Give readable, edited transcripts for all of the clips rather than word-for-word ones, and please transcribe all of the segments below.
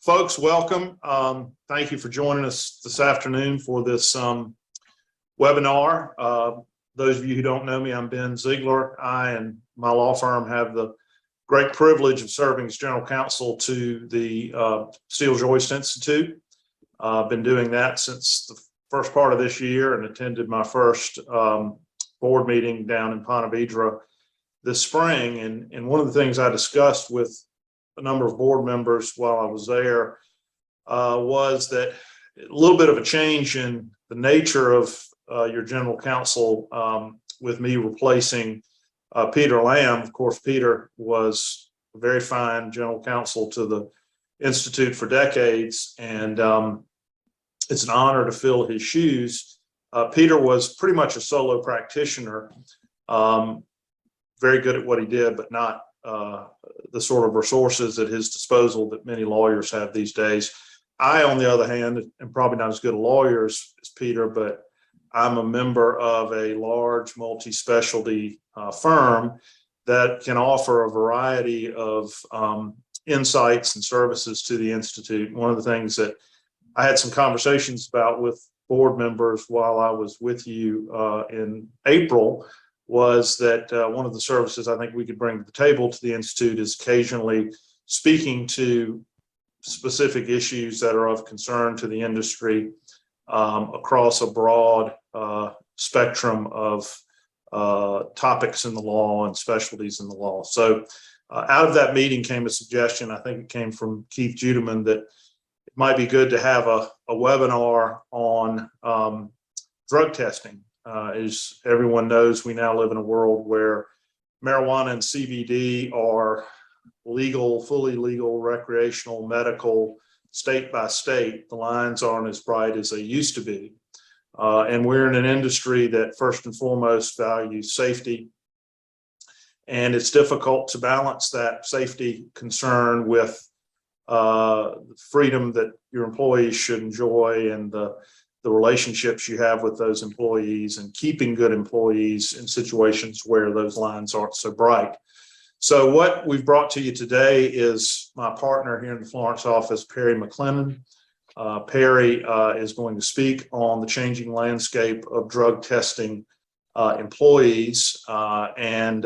Folks, welcome. Thank you for joining us this afternoon for this webinar. Those of you who don't know me, I'm Ben Ziegler. I and my law firm have the great privilege of serving as general counsel to the Steel Joist Institute. I've been doing that since the first part of this year and attended my first board meeting down in Ponte Vedra this spring. And one of the things I discussed with a number of board members while I was there was that a little bit of a change in the nature of your general counsel with me replacing Peter Lamb. Of course, Peter was a very fine general counsel to the Institute for decades, and it's an honor to fill his shoes. Peter was pretty much a solo practitioner, very good at what he did, but not the sort of resources at his disposal that many lawyers have these days. I, on the other hand, am probably not as good a lawyer as Peter, but I'm a member of a large multi-specialty firm that can offer a variety of insights and services to the Institute. One of the things that I had some conversations about with board members while I was with you in April was that one of the services I think we could bring to the table to the Institute is occasionally speaking to specific issues that are of concern to the industry across a broad spectrum of topics in the law and specialties in the law. So out of that meeting came a suggestion, I think it came from Keith Judeman, that it might be good to have a webinar on drug testing. As everyone knows, we now live in a world where marijuana and CBD are legal, fully legal, recreational, medical, state by state. The lines aren't as bright as they used to be. And we're in an industry that first and foremost values safety. And it's difficult to balance that safety concern with freedom that your employees should enjoy and the relationships you have with those employees and keeping good employees in situations where those lines aren't so bright. So what we've brought to you today is my partner here in the Florence office, Perry McLennan. Perry is going to speak on the changing landscape of drug testing employees, and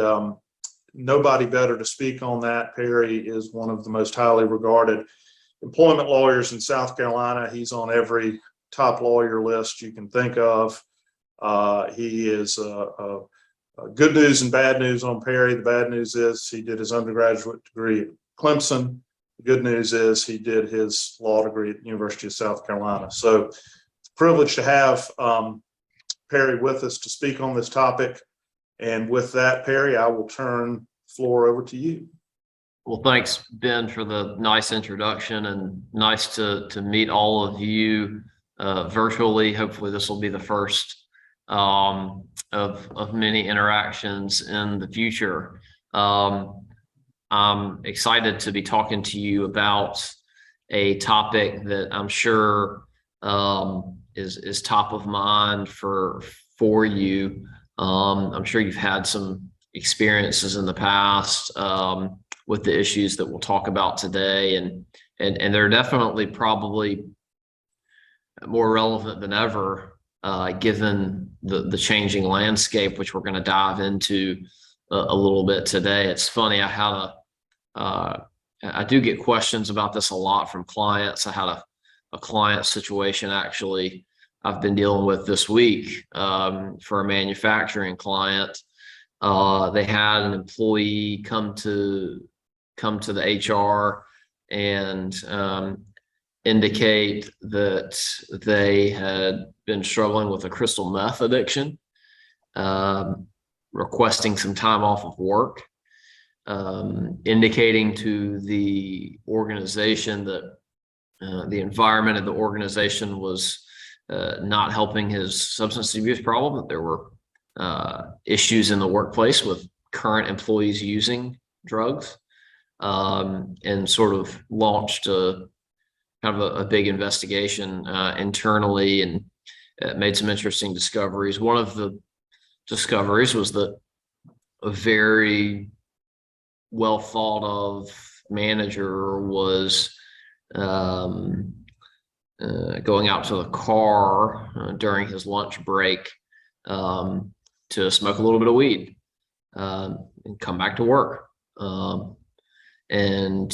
nobody better to speak on that. Perry is one of the most highly regarded employment lawyers in South Carolina. He's on every top lawyer list you can think of. He is good news and bad news on Perry. The bad news is he did his undergraduate degree at Clemson. The good news is he did his law degree at the University of South Carolina. So it's a privilege to have Perry with us to speak on this topic. And with that, Perry, I will turn the floor over to you. Well, thanks, Ben, for the nice introduction, and nice to meet all of you virtually. Hopefully this will be the first of many interactions in the future. I'm excited to be talking to you about a topic that I'm sure is top of mind for you. I'm sure you've had some experiences in the past with the issues that we'll talk about today, and they're definitely probably more relevant than ever given the changing landscape, which we're going to dive into a little bit today. It's funny, I do get questions about this a lot from clients. I had a client situation actually I've been dealing with this week for a manufacturing client. They had an employee come to the HR and indicate that they had been struggling with a crystal meth addiction, requesting some time off of work, indicating to the organization that the environment of the organization was not helping his substance abuse problem, that there were issues in the workplace with current employees using drugs, and sort of launched kind of a big investigation internally, and made some interesting discoveries. One of the discoveries was that a very well thought of manager was going out to the car during his lunch break to smoke a little bit of weed and come back to work. And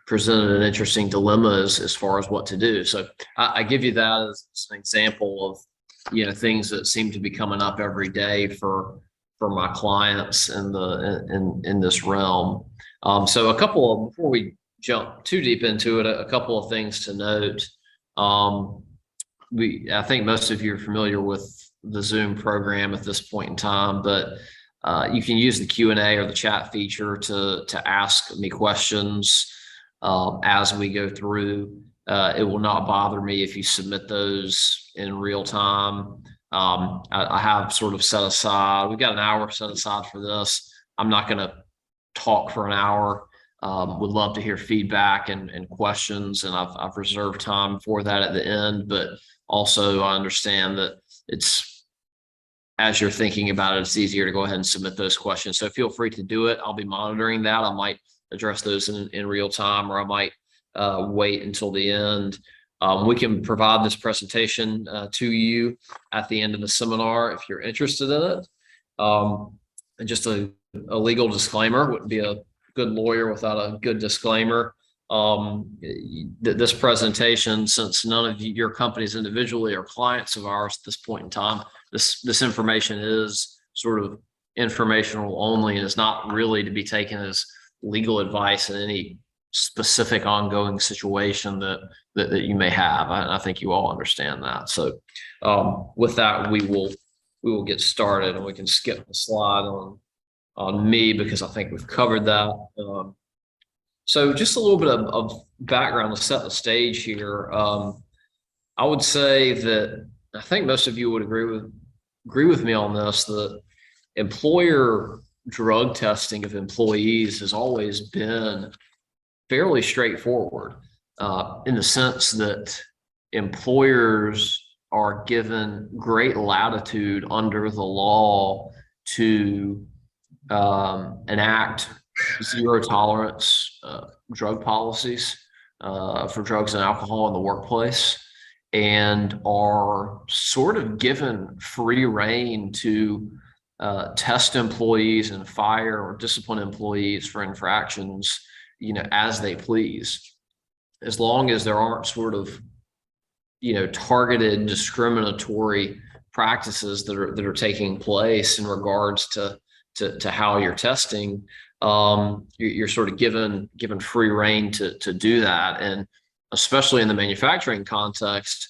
presented an interesting dilemma as far as what to do. So I give you that as an example of, things that seem to be coming up every day for my clients in this realm. So before we jump too deep into it, a couple of things to note. I think most of you are familiar with the Zoom program at this point in time, but you can use the Q&A or the chat feature to ask me questions as we go through. It will not bother me if you submit those in real time. I have sort of set aside, we've got an hour set aside for this. I'm not going to talk for an hour. Would love to hear feedback and questions, and I've reserved time for that at the end. But also, I understand that as you're thinking about it, it's easier to go ahead and submit those questions. So feel free to do it. I'll be monitoring that. I might address those in real time, or I might wait until the end. We can provide this presentation to you at the end of the seminar if you're interested in it. And just a legal disclaimer, wouldn't be a good lawyer without a good disclaimer. This presentation, since none of your companies individually are clients of ours at this point in time, this information is sort of informational only and is not really to be taken as legal advice in any specific ongoing situation that you may have. I think you all understand that. So with that, we will get started, and we can skip the slide on me because I think we've covered that. So just a little bit of background to set the stage here. I would say that I think most of you would agree with me on this, that employer drug testing of employees has always been fairly straightforward in the sense that employers are given great latitude under the law to enact zero tolerance drug policies for drugs and alcohol in the workplace, and are sort of given free rein to test employees and fire or discipline employees for infractions, as they please, as long as there aren't sort of, targeted discriminatory practices that are taking place in regards to how you're testing. You're sort of given free rein to do that. And especially in the manufacturing context,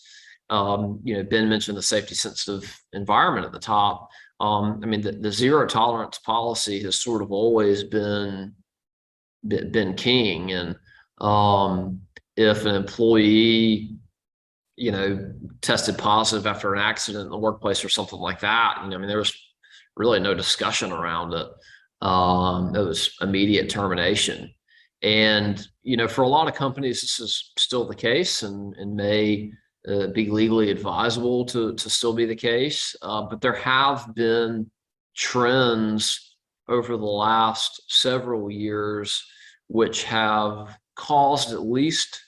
Ben mentioned the safety sensitive environment at the top. The zero tolerance policy has sort of always been king. And if an employee, tested positive after an accident in the workplace or something like that, there was really no discussion around it. It was immediate termination. And, for a lot of companies, this is still the case and may be legally advisable to still be the case. But there have been trends over the last several years which have caused at least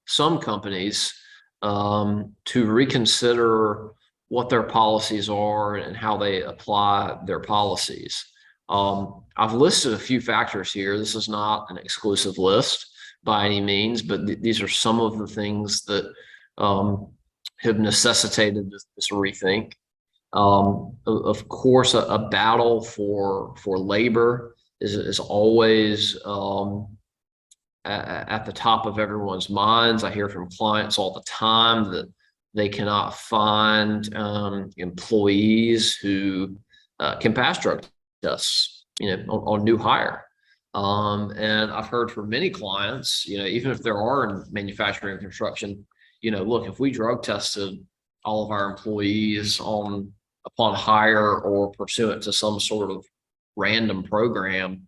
some companies to reconsider what their policies are and how they apply their policies. I've listed a few factors here. This is not an exclusive list by any means, but these are some of the things that have necessitated this rethink. Of course, a battle for labor is always at the top of everyone's minds. I hear from clients all the time that they cannot find employees who can pass drug tests, on new hire. And I've heard from many clients, even if there are in manufacturing and construction, look, if we drug tested all of our employees upon hire or pursuant to some sort of random program,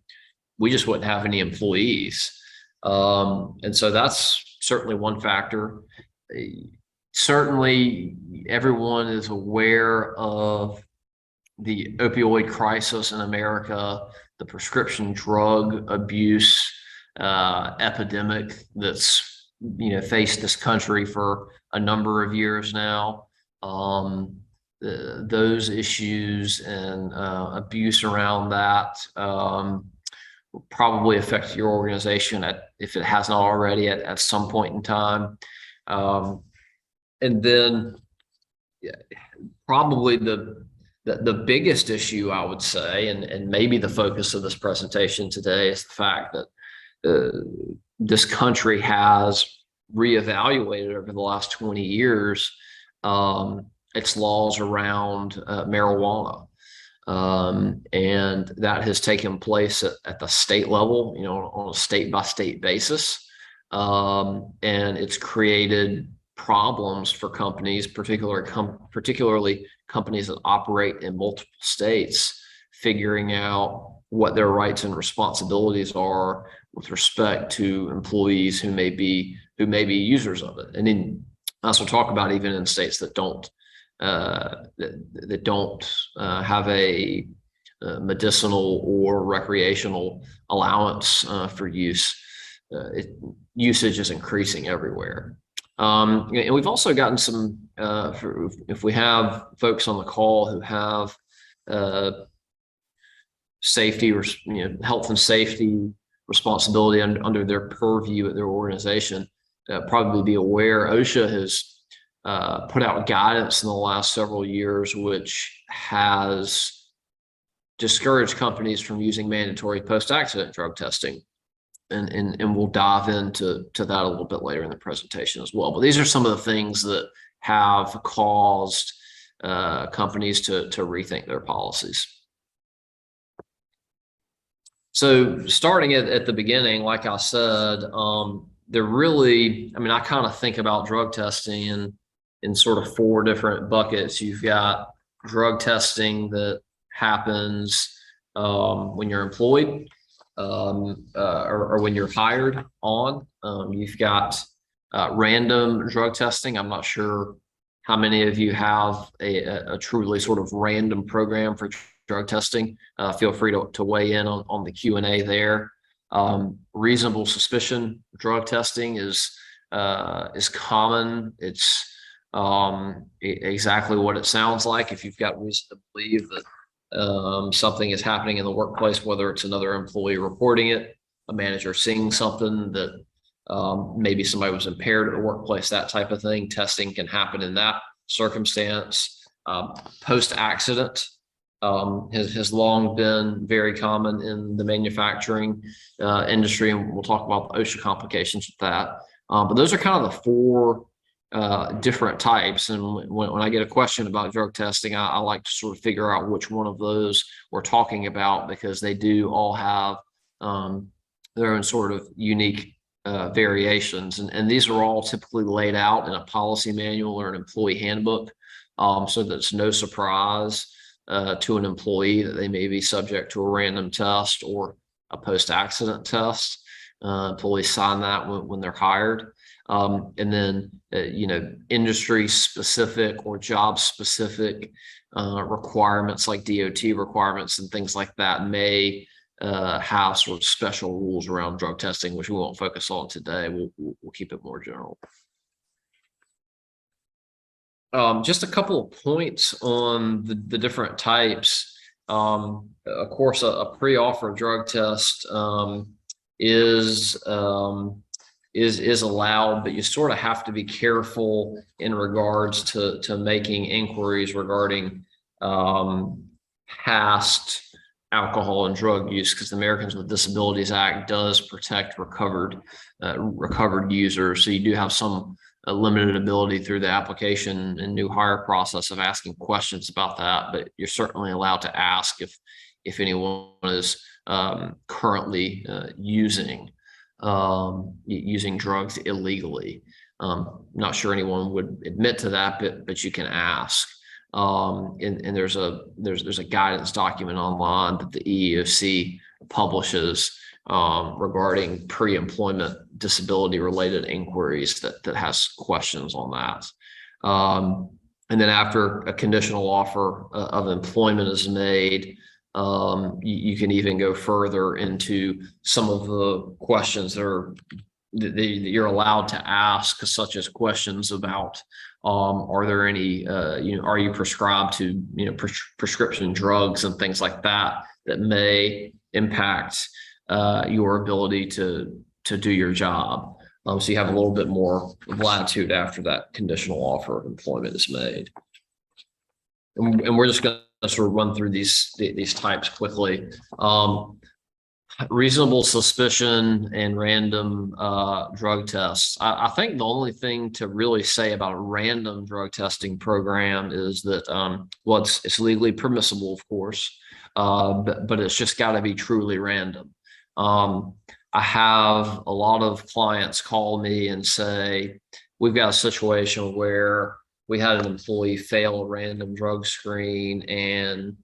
we just wouldn't have any employees. And so that's certainly one factor. Certainly everyone is aware of the opioid crisis in America, the prescription drug abuse epidemic that's, faced this country for a number of years now. Those issues and abuse around that will probably affect your organization if it has not already at some point in time. And then probably the biggest issue, I would say, and maybe the focus of this presentation today, is the fact that this country has reevaluated over the last 20 years its laws around marijuana. And that has taken place at the state level, on a state by state basis. And it's created problems for companies, particularly companies that operate in multiple states, figuring out what their rights and responsibilities are with respect to employees who may be users of it. And then as we'll talk about, even in states that don't have a medicinal or recreational allowance for use, usage is increasing everywhere. And we've also gotten some, if we have folks on the call who have safety or health and safety responsibility under their purview at their organization, probably be aware OSHA has put out guidance in the last several years, which has discouraged companies from using mandatory post-accident drug testing. And we'll dive into that a little bit later in the presentation as well. But these are some of the things that have caused companies to rethink their policies. So starting at the beginning, like I said, they're really, I kind of think about drug testing in sort of four different buckets. You've got drug testing that happens when you're employed, or when you're hired on. You've got random drug testing. I'm not sure how many of you have a truly sort of random program for drug testing. Feel free to weigh in on the Q&A there. Reasonable suspicion drug testing is common. It's exactly what it sounds like. If you've got reason to believe that something is happening in the workplace, whether it's another employee reporting it, a manager seeing something that maybe somebody was impaired at the workplace, that type of thing, testing can happen in that circumstance. Post-accident has long been very common in the manufacturing industry, and we'll talk about the OSHA complications with that. But those are kind of the four different types. And when I get a question about drug testing, I like to sort of figure out which one of those we're talking about, because they do all have their own sort of unique variations. And these are all typically laid out in a policy manual or an employee handbook, so that it's no surprise to an employee that they may be subject to a random test or a post-accident test. Employees sign that when they're hired. And then, industry specific or job specific requirements like DOT requirements and things like that may have sort of special rules around drug testing, which we won't focus on today. We'll keep it more general. Just a couple of points on the different types. Of course, a pre-offer drug test is allowed, but you sort of have to be careful in regards to making inquiries regarding past alcohol and drug use, because the Americans with Disabilities Act does protect recovered users. So you do have some limited ability through the application and new hire process of asking questions about that, but you're certainly allowed to ask if anyone is currently using drugs illegally. Not sure anyone would admit to that, but you can ask. And there's a guidance document online that the EEOC publishes regarding pre-employment disability related inquiries that has questions on that. And then after a conditional offer of employment is made, You can even go further into some of the questions that you're allowed to ask, such as questions about, are there any, are you prescribed to, prescription drugs and things like that that may impact your ability to do your job. So you have a little bit more latitude after that conditional offer of employment is made. And we're just going to sort of run through these types quickly. Reasonable suspicion and random drug tests. I think the only thing to really say about a random drug testing program is that, well, it's legally permissible, of course, but it's just got to be truly random. I have a lot of clients call me and say, we've got a situation where we had an employee fail a random drug screen, and,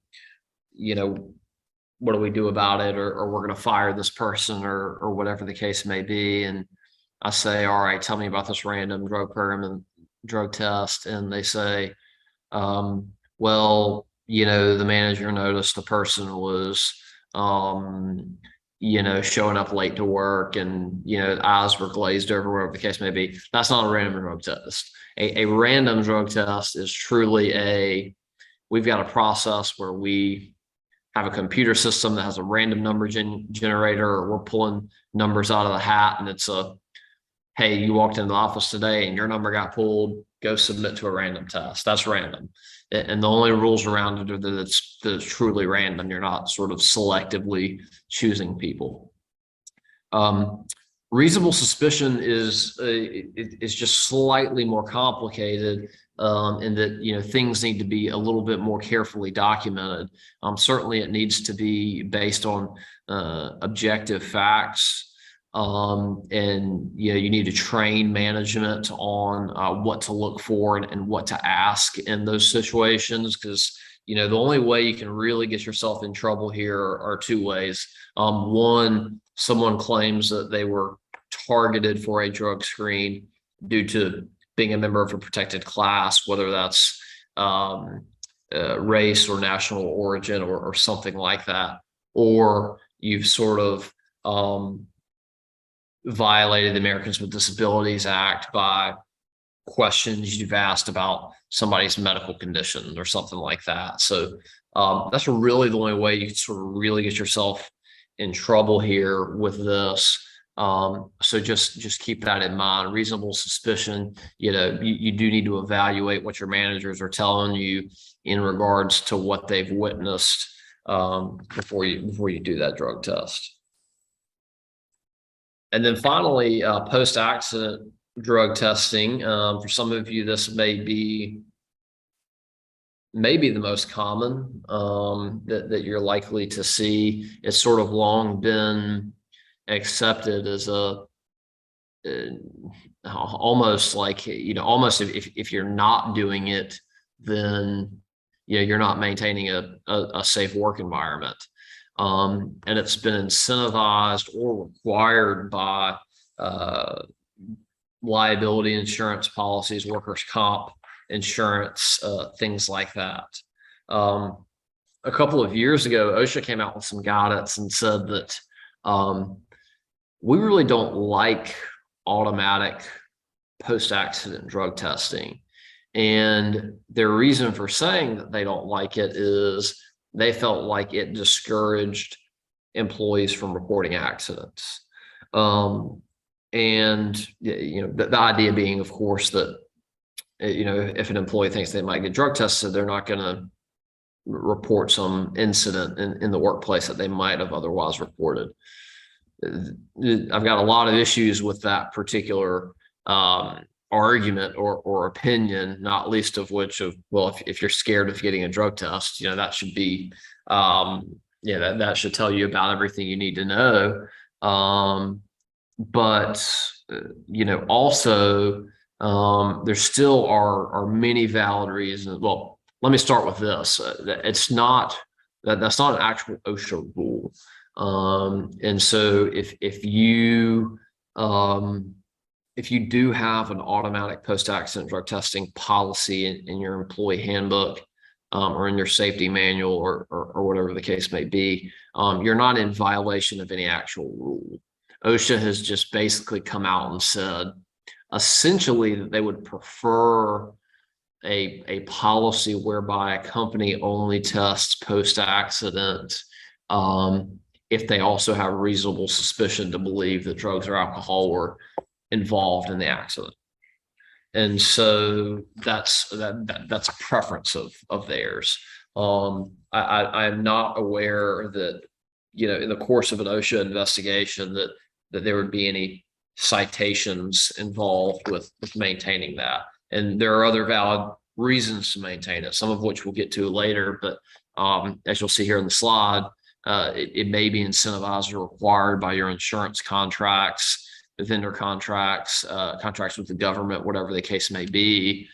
what do we do about it? Or we're going to fire this person, or whatever the case may be. And I say, all right, tell me about this random drug program and drug test. And they say, well, the manager noticed the person was, showing up late to work, and, eyes were glazed over, whatever the case may be. That's not a random drug test. A random drug test is truly we've got a process where we have a computer system that has a random number generator, or we're pulling numbers out of the hat, and it's hey, you walked into the office today and your number got pulled, go submit to a random test. That's random. And the only rules around it are that it's truly random. You're not sort of selectively choosing people. Reasonable suspicion is just slightly more complicated, in that, things need to be a little bit more carefully documented. Certainly it needs to be based on objective facts. And you need to train management on what to look for and what to ask in those situations, because the only way you can really get yourself in trouble here are two ways. One, someone claims that they were targeted for a drug screen due to being a member of a protected class, whether that's race or national origin or something like that, or you've sort of violated the Americans with Disabilities Act by questions you've asked about somebody's medical condition or something like that. So that's really the only way you can sort of really get yourself in trouble here with this. So just keep that in mind. Reasonable suspicion, you do need to evaluate what your managers are telling you in regards to what they've witnessed before you do that drug test. And then finally, post-accident drug testing. For some of you, this may be the most common that you're likely to see. It's sort of long been accepted as almost like, almost if you're not doing it, then you're not maintaining a safe work environment. And it's been incentivized or required by liability insurance policies, workers' comp insurance, things like that. A couple of years ago, OSHA came out with some guidance and said that we really don't like automatic post-accident drug testing. And their reason for saying that they don't like it is they felt like it discouraged employees from reporting accidents. And, the idea being, of course, that, if an employee thinks they might get drug tested, they're not going to report some incident in the workplace that they might have otherwise reported. I've got a lot of issues with that particular argument or opinion, not least of which well, if you're scared of getting a drug test, that should be that should tell you about everything you need to know. But also there still are many valid reasons. Well, let me start with this. That's not an actual OSHA rule. And so if you do have an automatic post-accident drug testing policy in your employee handbook, or in your safety manual or whatever the case may be, you're not in violation of any actual rule. OSHA has just basically come out and said essentially that they would prefer a policy whereby a company only tests post-accident if they also have reasonable suspicion to believe that drugs or alcohol were involved in the accident. And so that's a preference of theirs. I'm not aware that, in the course of an OSHA investigation that there would be any citations involved with maintaining that. And there are other valid reasons to maintain it, some of which we'll get to later. But as you'll see here in the slide, it may be incentivized or required by your insurance contracts, the vendor contracts, contracts with the government, whatever the case may be.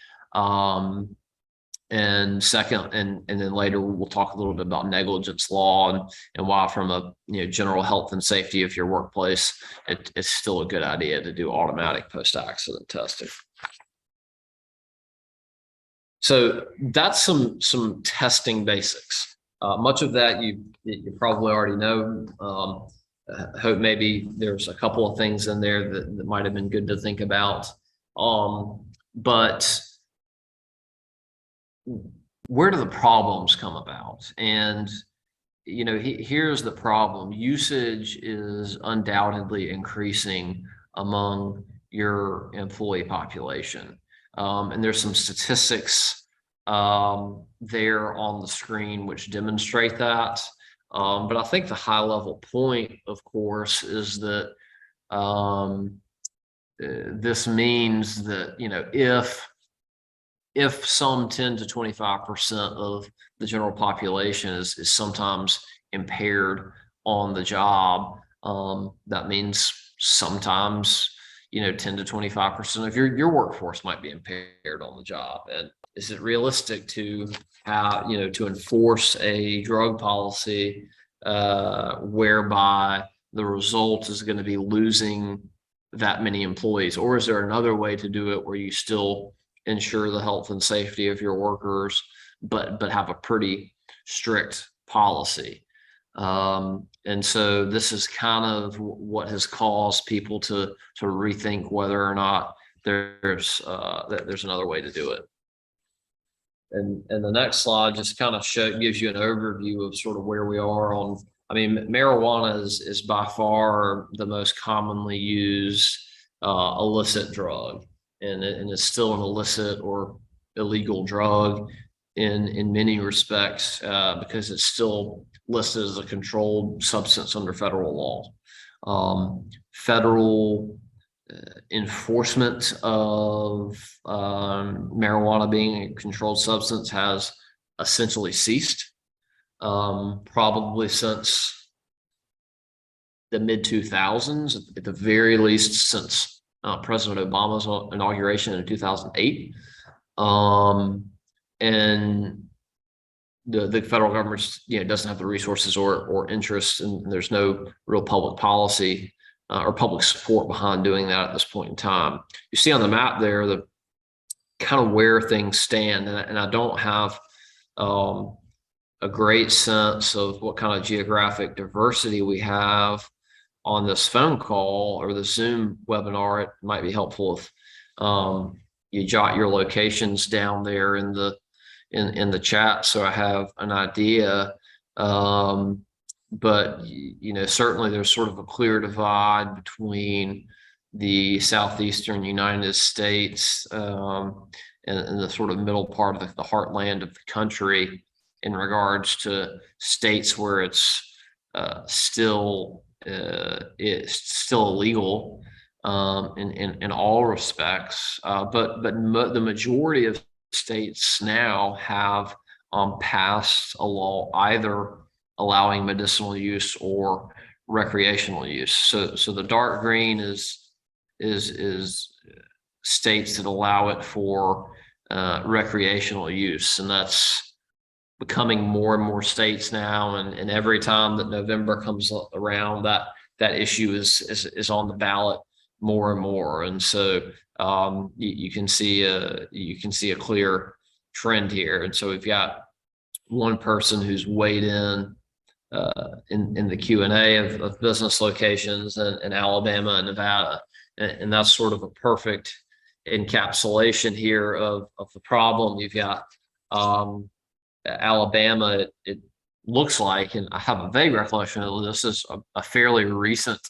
And second, and then later we'll talk a little bit about negligence law and why from a general health and safety of your workplace, it's still a good idea to do automatic post-accident testing. So that's some testing basics. Much of that you probably already know. I hope maybe there's a couple of things in there that might have been good to think about. But where do the problems come about? And here's the problem. Usage is undoubtedly increasing among your employee population. And there's some statistics there on the screen which demonstrate that. But I think the high level point, of course, is that this means that, if some 10 to 25% of the general population is sometimes impaired on the job, that means sometimes 10 to 25% of your workforce might be impaired on the job. And is it realistic to have, to enforce a drug policy whereby the result is going to be losing that many employees? Or is there another way to do it where you still ensure the health and safety of your workers, but have a pretty strict policy? And so this is kind of what has caused people to sort of rethink whether or not there's another way to do it. And the next slide just kind of gives you an overview of sort of where we are on. I mean, marijuana is by far the most commonly used illicit drug, and it's still an illicit or illegal drug in many respects because it's still listed as a controlled substance under federal law. Federal enforcement of marijuana being a controlled substance has essentially ceased, probably since the mid-2000s, at the very least since President Obama's inauguration in 2008. And the federal government doesn't have the resources or interest, and there's no real public policy or public support behind doing that at this point in time. You see on the map there the kind of where things stand, and I don't have a great sense of what kind of geographic diversity we have on this phone call or the Zoom webinar. It might be helpful if you jot your locations down there in the chat so I have an idea. But certainly there's sort of a clear divide between the southeastern United States and the sort of middle part of the heartland of the country in regards to states where it's still illegal in all respects, but the majority of states now have passed a law either allowing medicinal use or recreational use. So the dark green is states that allow it for recreational use, and that's becoming more and more states now. And every time that November comes around, that issue is on the ballot more and more. And so you can see a clear trend here. And so we've got one person who's weighed in the Q&A of business locations in Alabama and Nevada. And that's sort of a perfect encapsulation here of the problem. You've got Alabama, it looks like, and I have a vague recollection of this is a fairly recent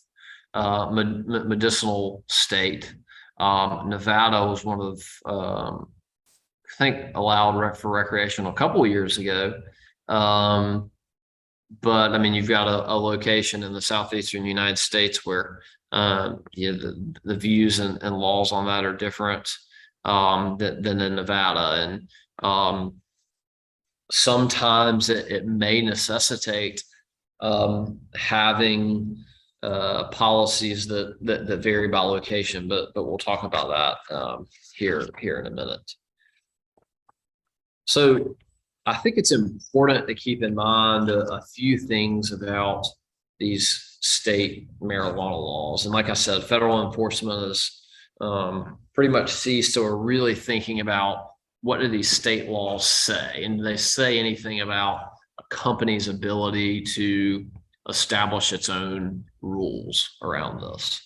medicinal state. Nevada was one of, I think, allowed for recreational a couple of years ago. But I mean, you've got a location in the southeastern United States where the views and laws on that are different than in Nevada. And sometimes it may necessitate having policies that vary by location, but we'll talk about that here in a minute. So I think it's important to keep in mind a few things about these state marijuana laws. And like I said, federal enforcement is pretty much ceased. So we're really thinking about, what do these state laws say? And do they say anything about a company's ability to establish its own rules around this?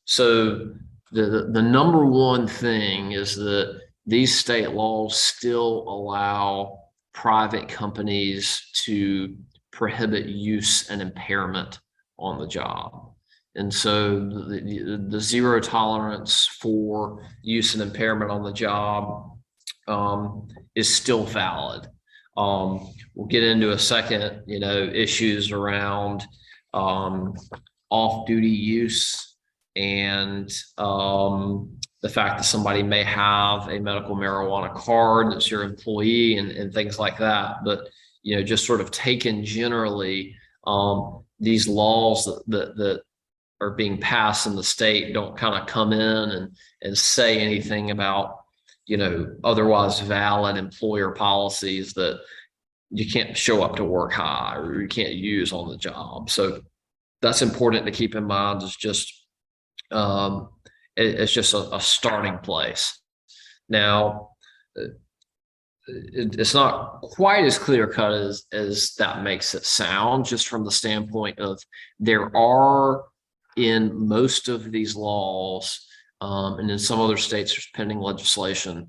So the number one thing is that these state laws still allow private companies to prohibit use and impairment on the job. And so the zero tolerance for use and impairment on the job is still valid. We'll get into a second, issues around off-duty use and the fact that somebody may have a medical marijuana card that's your employee and things like that. But, just sort of taken generally, these laws that are being passed in the state don't kind of come in and say anything about, otherwise valid employer policies that you can't show up to work high or you can't use on the job. So that's important to keep in mind. It's just a starting place. Now, it's not quite as clear cut as that makes it sound, just from the standpoint of there are, in most of these laws, and in some other states there's pending legislation,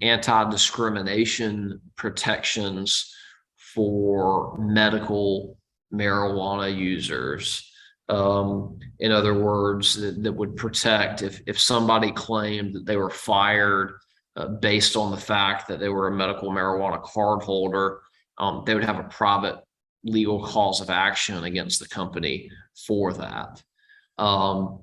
anti-discrimination protections for medical marijuana users. In other words, that would protect if somebody claimed that they were fired based on the fact that they were a medical marijuana card holder, they would have a private legal cause of action against the company for that. And,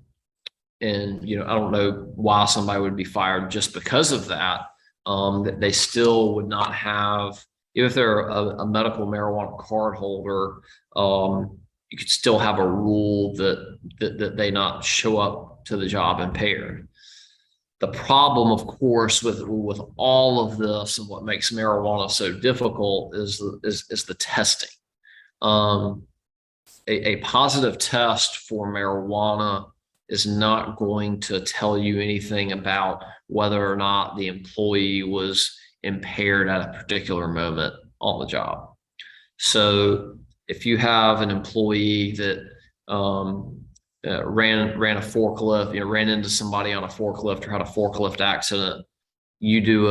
I don't know why somebody would be fired just because of that, that they still would not have, if they're a medical marijuana card holder, you could still have a rule that they not show up to the job impaired. The problem, of course, with all of this and what makes marijuana so difficult is the testing. A positive test for marijuana is not going to tell you anything about whether or not the employee was impaired at a particular moment on the job. So if you have an employee that ran a forklift, ran into somebody on a forklift or had a forklift accident, you do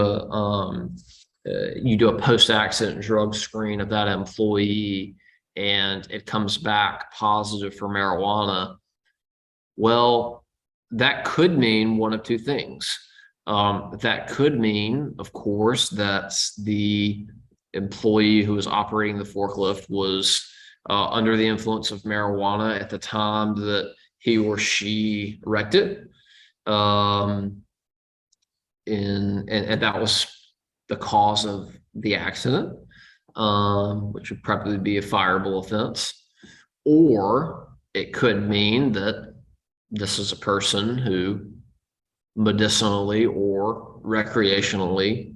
a post-accident drug screen of that employee and it comes back positive for marijuana. Well, that could mean one of two things. That could mean, of course, that the employee who was operating the forklift was under the influence of marijuana at the time that he or she wrecked it. And that was the cause of the accident, which would probably be a fireable offense. Or it could mean that this is a person who medicinally or recreationally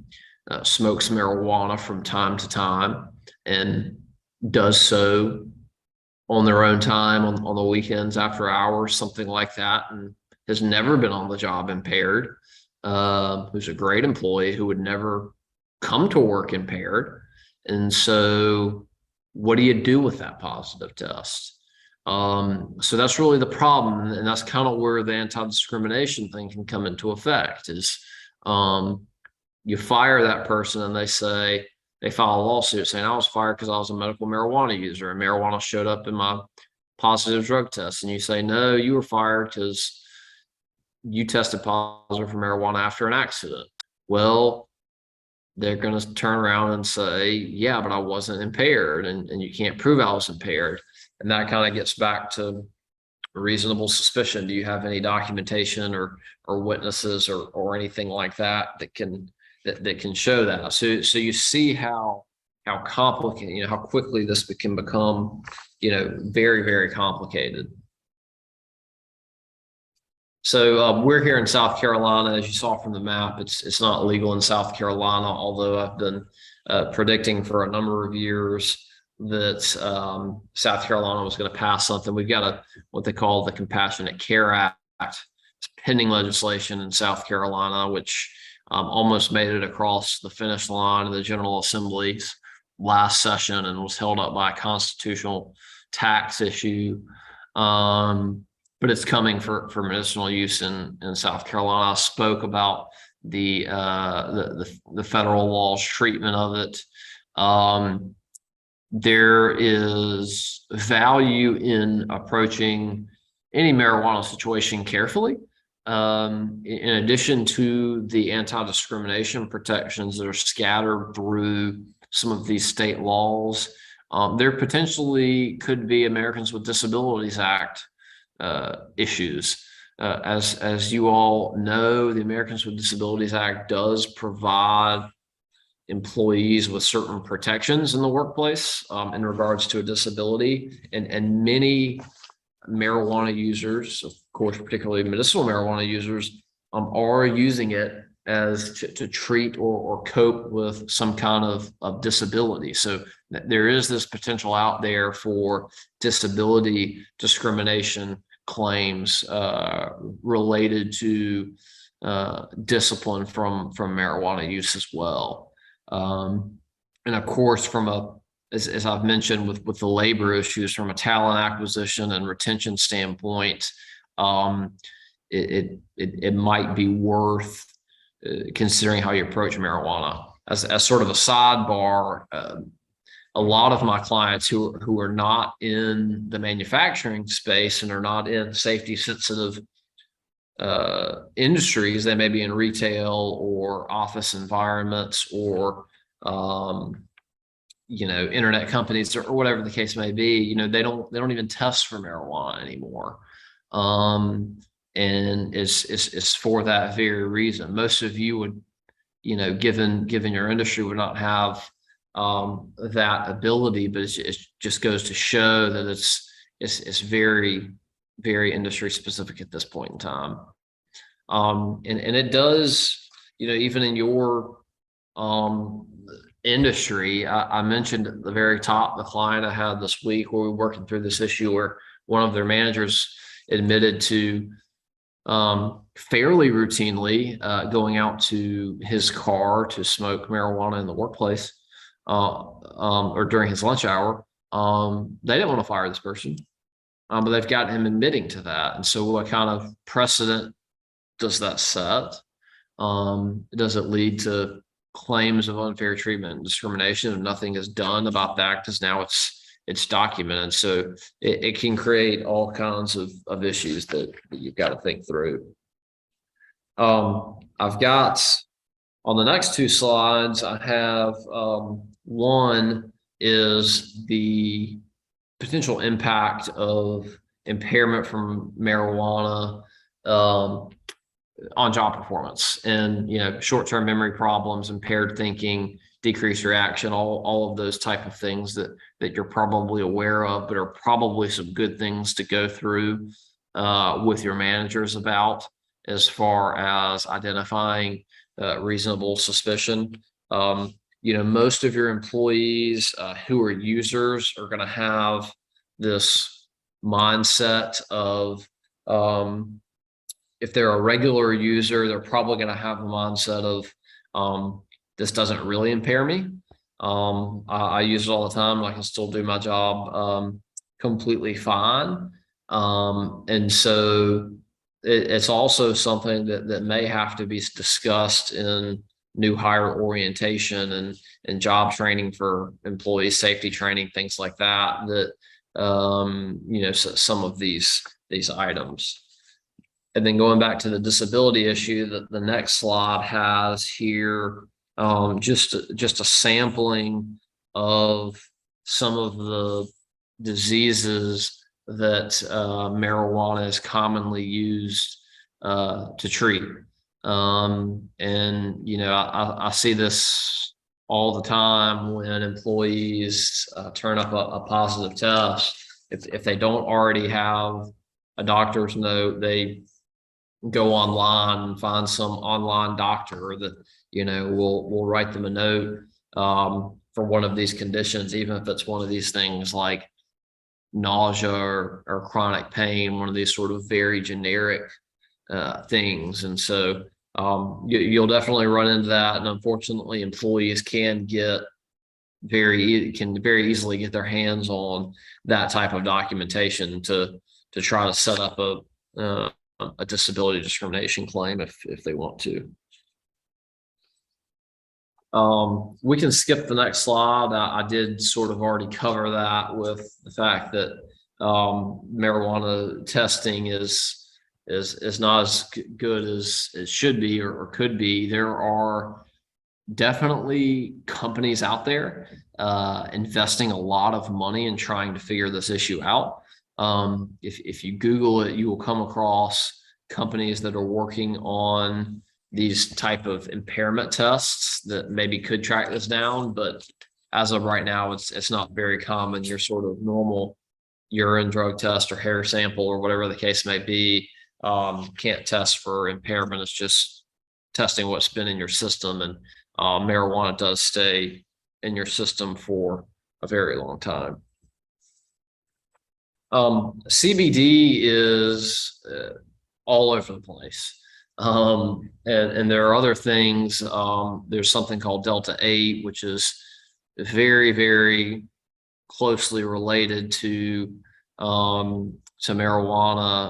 smokes marijuana from time to time and does so on their own time, on the weekends, after hours, something like that, and has never been on the job impaired, who's a great employee who would never come to work impaired. And so what do you do with that positive test? So that's really the problem. And that's kind of where the anti-discrimination thing can come into effect is, you fire that person and they file a lawsuit saying I was fired because I was a medical marijuana user and marijuana showed up in my positive drug test. And you say, no, you were fired because you tested positive for marijuana after an accident. Well, they're going to turn around and say, yeah, but I wasn't impaired, and you can't prove I was impaired. And that kind of gets back to reasonable suspicion. Do you have any documentation or witnesses or anything like that that can show that? So you see how complicated, how quickly this can become, very, very complicated. So we're here in South Carolina, as you saw from the map. It's not legal in South Carolina, although I've been predicting for a number of years that South Carolina was going to pass something. We've got what they call the Compassionate Care Act. It's pending legislation in South Carolina, which almost made it across the finish line of the General Assembly's last session and was held up by a constitutional tax issue. But it's coming for medicinal use in South Carolina. I spoke about the federal law's treatment of it. There is value in approaching any marijuana situation carefully. In addition to the anti-discrimination protections that are scattered through some of these state laws, there potentially could be Americans with Disabilities Act issues. As you all know, the Americans with Disabilities Act does provide employees with certain protections in the workplace in regards to a disability, and many marijuana users, of course, particularly medicinal marijuana users, are using it as to treat or cope with some kind of disability. So there is this potential out there for disability discrimination claims related to discipline from marijuana use as well. And of course, as I've mentioned with the labor issues, from a talent acquisition and retention standpoint, it might be worth considering how you approach marijuana. As sort of a sidebar, a lot of my clients who are not in the manufacturing space and are not in safety sensitive industries, they may be in retail or office environments or internet companies or whatever the case may be. They don't even test for marijuana anymore, and it's for that very reason. Most of you would, given your industry, would not have that ability, but it just goes to show that it's very, very industry specific at this point in time. And it does, even in your industry, I mentioned at the very top, the client I had this week where we were working through this issue where one of their managers admitted to fairly routinely going out to his car to smoke marijuana in the workplace or during his lunch hour. They didn't want to fire this person, but they've got him admitting to that. And so what kind of precedent does that set? Does it lead to claims of unfair treatment and discrimination if nothing is done about that? Because now it's documented. So it can create all kinds of issues that you've got to think through. I've got on the next two slides, I have one is the potential impact of impairment from marijuana on job performance, and short-term memory problems, impaired thinking, decreased reaction, all of those type of things that you're probably aware of, but are probably some good things to go through with your managers about as far as identifying reasonable suspicion. Most of your employees who are users are going to have this mindset of if they're a regular user, they're probably going to have a mindset of this doesn't really impair me. I use it all the time, and I can still do my job completely fine. And so it's also something that may have to be discussed in new hire orientation and job training for employee safety training, things like that, some of these items. And then going back to the disability issue, that the next slide has here, just a sampling of some of the diseases that marijuana is commonly used to treat. And I see this all the time when employees turn up a positive test. If they don't already have a doctor's note, they go online and find some online doctor that will write them a note for one of these conditions, even if it's one of these things like nausea or chronic pain, one of these sort of very generic things. And so you'll definitely run into that, and unfortunately employees can very easily get their hands on that type of documentation to try to set up a disability discrimination claim if they want to. We can skip the next slide. I did sort of already cover that with the fact that marijuana testing is not as good as it should be or could be. There are definitely companies out there investing a lot of money in trying to figure this issue out. If you Google it, you will come across companies that are working on these type of impairment tests that maybe could track this down, but as of right now, it's not very common. Your sort of normal urine drug test or hair sample or whatever the case may be can't test for impairment. It's just testing what's been in your system, and marijuana does stay in your system for a very long time. CBD is all over the place. And there are other things. There's something called Delta 8, which is very, very closely related to marijuana,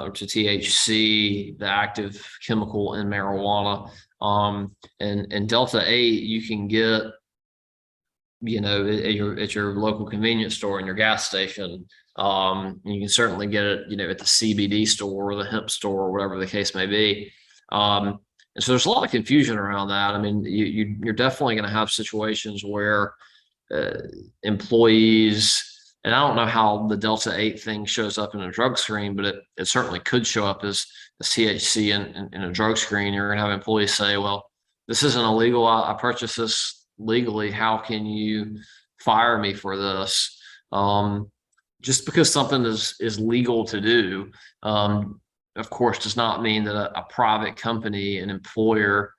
or to THC, the active chemical in marijuana. And Delta 8 you can get, at your local convenience store and your gas station. You can certainly get it, at the CBD store or the hemp store or whatever the case may be. And so there's a lot of confusion around that. I mean, you're definitely going to have situations where employees, and I don't know how the Delta 8 thing shows up in a drug screen, but it certainly could show up as THC in a drug screen. You're going to have employees say, well, this isn't illegal. I purchased this legally. How can you fire me for this? Just because something is legal to do, of course, does not mean that a private company, an employer,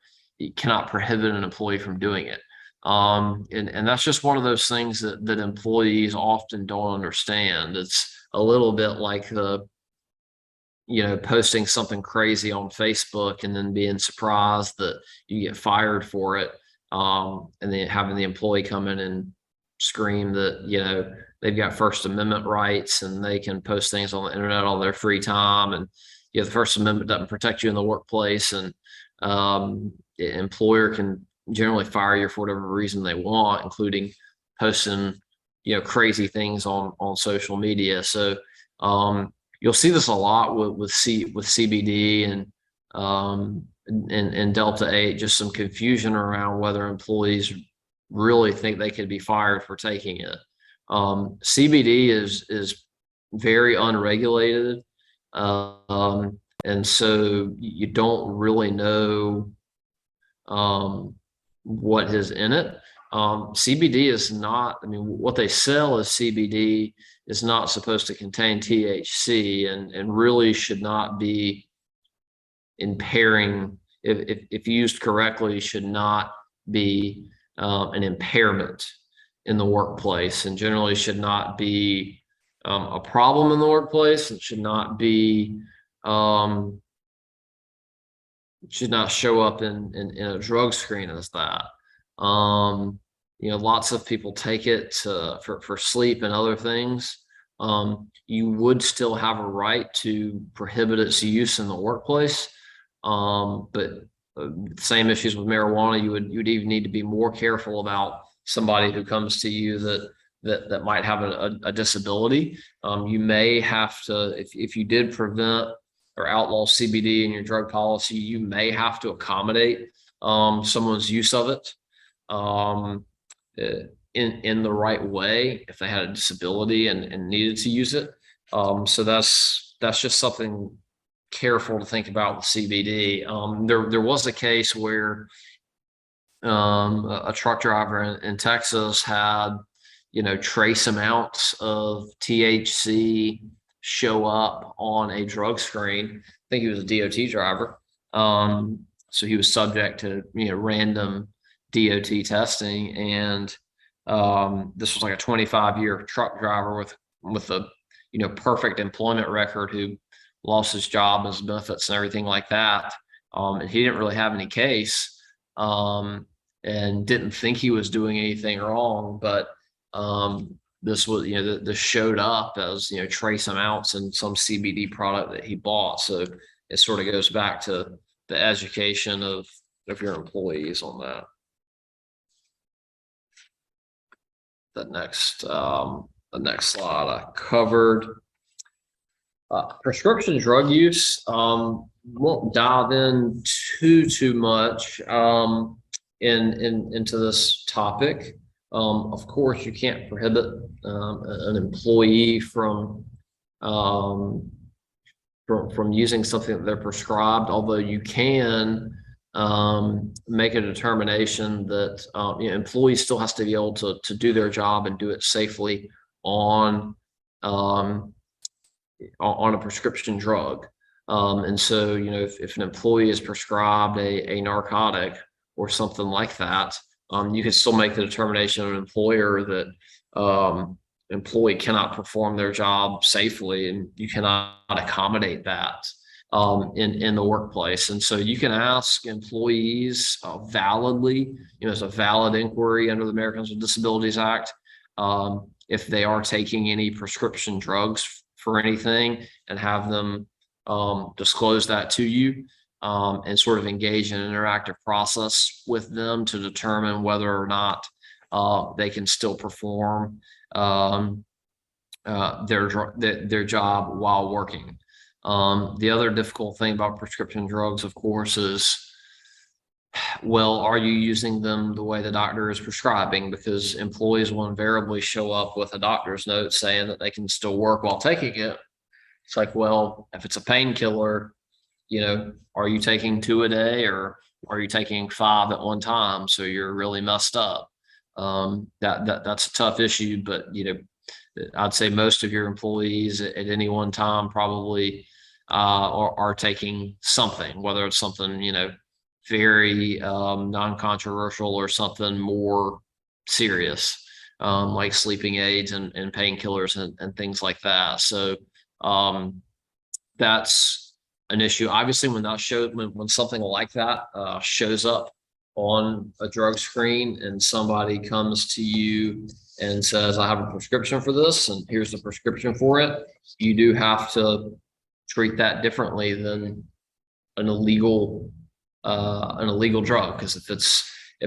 cannot prohibit an employee from doing it. And that's just one of those things that employees often don't understand. It's a little bit like posting something crazy on Facebook and then being surprised that you get fired for it. And then having the employee come in and scream that, they've got First Amendment rights and they can post things on the internet on their free time. And the First Amendment doesn't protect you in the workplace, and the employer can generally fire you for whatever reason they want, including posting, crazy things on social media. So you'll see this a lot with CBD and Delta 8, just some confusion around whether employees really think they could be fired for taking it. CBD is very unregulated. And so you don't really know what is in it. CBD is not, what they sell as CBD is not supposed to contain THC, and really should not be impairing, if used correctly, should not be an impairment in the workplace, and generally should not be a problem in the workplace. It should not be should not show up in a drug screen as that. lots of people take it for sleep and other things. You would still have a right to prohibit its use in the workplace. But same issues with marijuana, you'd even need to be more careful about somebody who comes to you that might have a disability. You may have to, if you did prevent or outlaw CBD in your drug policy, you may have to accommodate someone's use of it in the right way if they had a disability and needed to use it. So that's just something careful to think about with CBD. There was a case where a truck driver in Texas had, trace amounts of THC show up on a drug screen. I think he was a DOT driver. So he was subject to, random DOT testing. And this was like a 25-year truck driver with a, perfect employment record who lost his job, his benefits and everything like that. And he didn't really have any case and didn't think he was doing anything wrong. But this was, this showed up as, trace amounts in some CBD product that he bought. So it sort of goes back to the education of your employees on that. The next slide I covered. Prescription drug use, won't dive in too much into this topic. Of course, you can't prohibit an employee from using something that they're prescribed, although you can make a determination that employees still has to be able to do their job and do it safely on a prescription drug. And so, if an employee is prescribed a narcotic or something like that, you can still make the determination of an employer that employee cannot perform their job safely, and you cannot accommodate that in the workplace. And so you can ask employees validly, it's a valid inquiry under the Americans with Disabilities Act, if they are taking any prescription drugs for anything, and have them disclose that to you, and sort of engage in an interactive process with them to determine whether or not they can still perform their job while working. The other difficult thing about prescription drugs, of course, is, well, are you using them the way the doctor is prescribing? Because employees will invariably show up with a doctor's note saying that they can still work while taking it. It's like, well, if it's a painkiller, are you taking 2 a day, or are you taking 5 at one time? So you're really messed up. That's a tough issue, but I'd say most of your employees at any one time probably are taking something, whether it's something very non-controversial or something more serious, like sleeping aids and painkillers and things like that. So that's an issue. Obviously, when something like that shows up on a drug screen and somebody comes to you and says, I have a prescription for this and here's the prescription for it, you do have to treat that differently than an illegal drug. Because if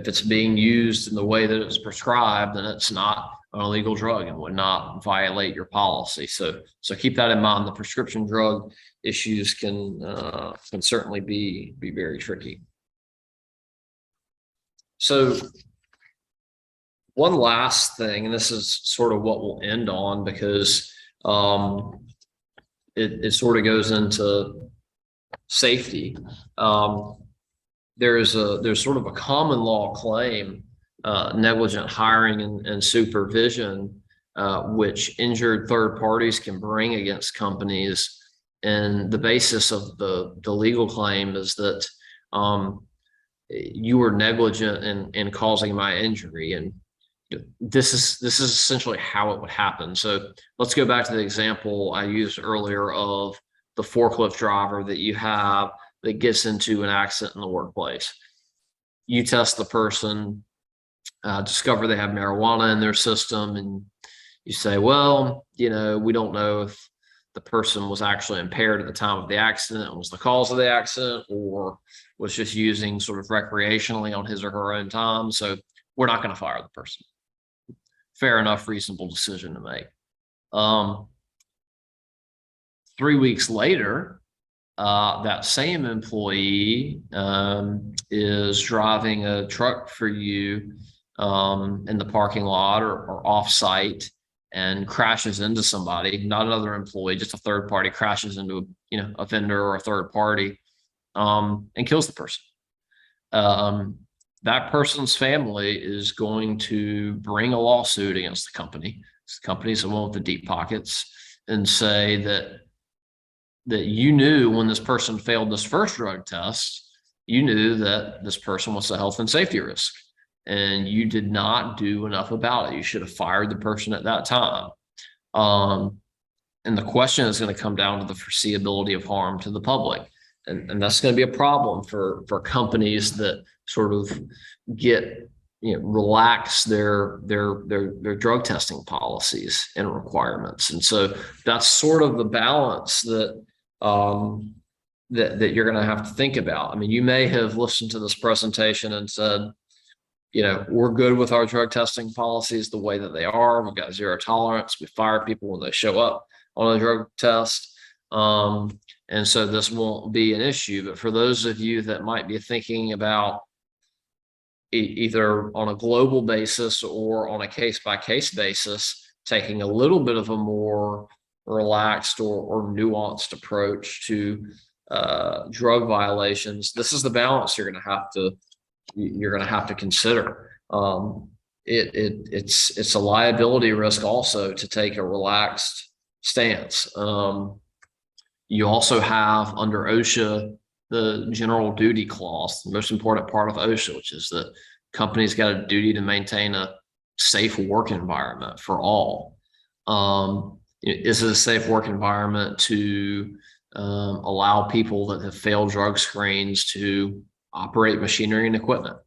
it's being used in the way that it's prescribed, then it's not an illegal drug and would not violate your policy. So keep that in mind. The prescription drug issues can certainly be very tricky. So one last thing, and this is sort of what we'll end on, because it sort of goes into safety. There's sort of a common law claim, negligent hiring and supervision, which injured third parties can bring against companies. And the basis of the legal claim is that you were negligent in causing my injury. And this is essentially how it would happen. So let's go back to the example I used earlier of the forklift driver that you have that gets into an accident in the workplace. You test the person discover they have marijuana in their system, and you say, well, we don't know if the person was actually impaired at the time of the accident and was the cause of the accident, or was just using sort of recreationally on his or her own time. So we're not going to fire the person. Fair enough, reasonable decision to make. 3 weeks later, that same employee is driving a truck for you in the parking lot or off-site, and crashes into somebody, not another employee, just a third party, crashes into a vendor or a third party, and kills the person. That person's family is going to bring a lawsuit against the company. The company's the one with the deep pockets, and say that you knew when this person failed this first drug test, you knew that this person was a health and safety risk, and you did not do enough about it. You should have fired the person at that time. And the question is going to come down to the foreseeability of harm to the public. And that's going to be a problem for companies that sort of get, relax their drug testing policies and requirements. And so that's sort of the balance that that you're going to have to think about. I mean, you may have listened to this presentation and said, we're good with our drug testing policies the way that they are. We've got zero tolerance. We fire people when they show up on a drug test. And so this won't be an issue. But for those of you that might be thinking about either on a global basis or on a case-by-case basis, taking a little bit of a more relaxed or nuanced approach to drug violations, this is the balance you're going to have to consider. It's a liability risk also to take a relaxed stance. You also have under OSHA the general duty clause, the most important part of OSHA, which is that companies got a duty to maintain a safe work environment for all. Is it a safe work environment to allow people that have failed drug screens to operate machinery and equipment?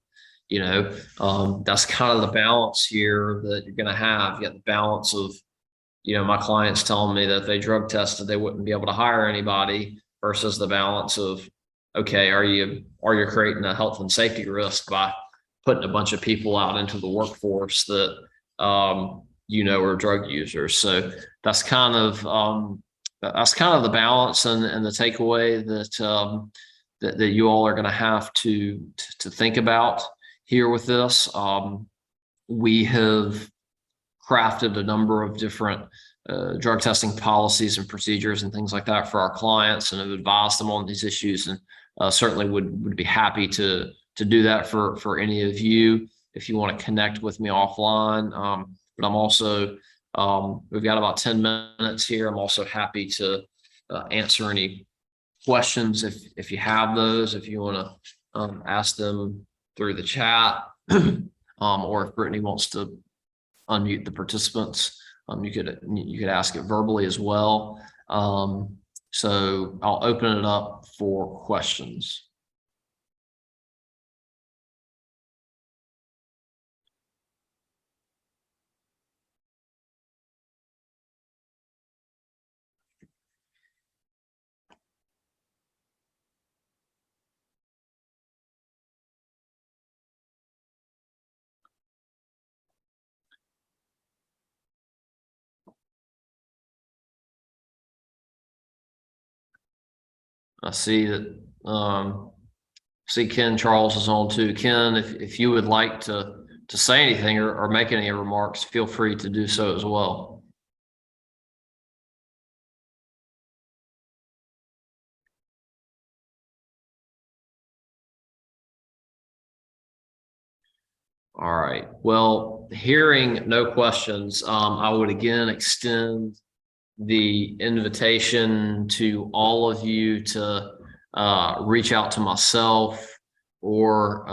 That's kind of the balance here that you're going to have. You got the balance of, my clients telling me that if they drug tested, they wouldn't be able to hire anybody, versus the balance of, okay, are you creating a health and safety risk by putting a bunch of people out into the workforce that, are drug users? So that's kind of the balance and the takeaway that you all are going to have to think about here with this. We have crafted a number of different drug testing policies and procedures and things like that for our clients, and have advised them on these issues, and certainly would be happy to do that for any of you if you want to connect with me offline. But I'm also, we've got about 10 minutes here. I'm also happy to answer any questions if you have those, if you want to ask them through the chat, or if Brittany wants to unmute the participants, you could ask it verbally as well. So I'll open it up for questions. I see that see Ken Charles is on too. Ken, if you would like to say anything or make any remarks, feel free to do so as well. All right. Well, hearing no questions, I would again extend the invitation to all of you to reach out to myself or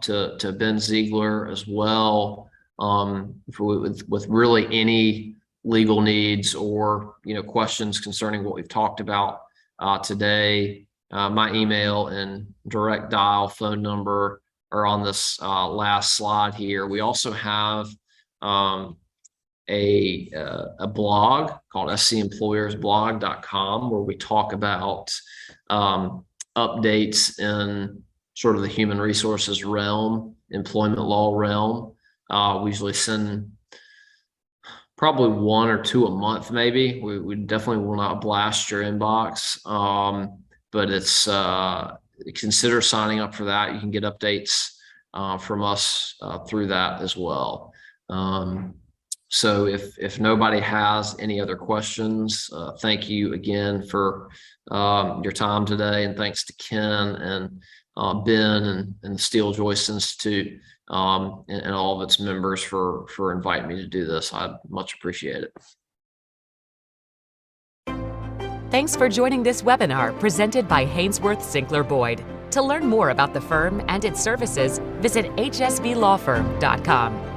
to Ben Ziegler as well, with really any legal needs or questions concerning what we've talked about today. My email and direct dial phone number or on this last slide here, we also have a blog called scemployersblog.com, where we talk about updates in sort of the human resources realm, employment law realm. We usually send probably 1 or 2 a month, maybe. We definitely will not blast your inbox, but it's consider signing up for that. You can get updates from us through that as well. So if nobody has any other questions, thank you again for your time today, and thanks to Ken and Ben and the Steel Joist Institute and all of its members for inviting me to do this. I much appreciate it. Thanks for joining this webinar presented by Hainsworth Sinclair Boyd. To learn more about the firm and its services, visit hsblawfirm.com.